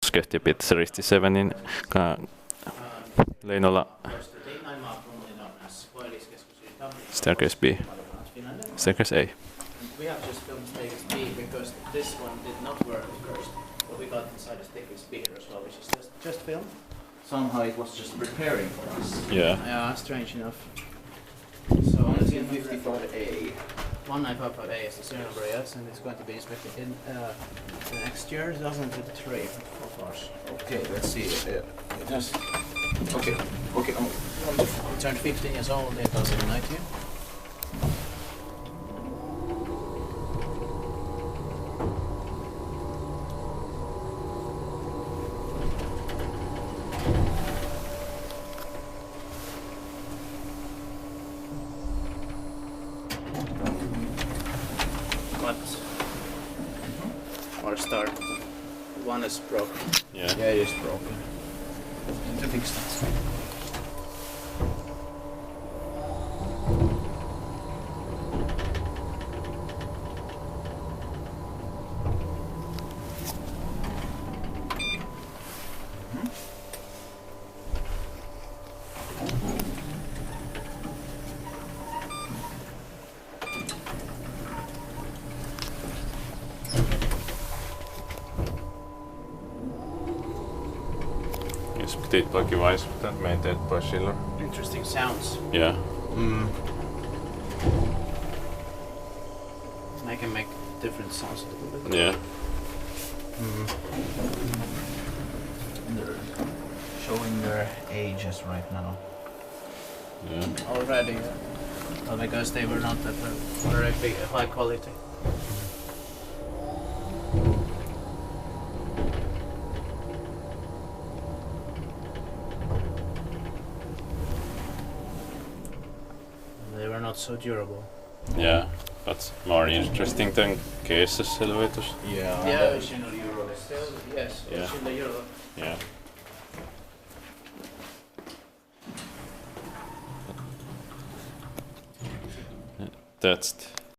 Kosket ja Piettasenristi 7 niin Leinola staircase B. Staircase A. We have just filmed staircase B because this one did not work at first, but we got inside the staircase B here as well, which is just filmed. Somehow it was just preparing for us. Yeah. Yeah, strange enough. So So 1955A. 1955A is the serial number, yes, and it's going to be inspected in the next year, 2023, of course. Okay, let's see. Just okay. It turned 15 years old in 2019. But our start, one is broken. Yeah. Yeah, it is broken. To fix that. Speed device that maintained by Schindler. Interesting sounds. Yeah. I can make different sounds a little bit. Yeah. They're showing their ages right now. Yeah. Already. Well, because they were not at a very big, high quality. They were not so durable. Yeah. But more interesting than cases elevators. Yeah. Yeah, Original Euro. still, yes, Yeah. it's in the Euro. Yeah. That's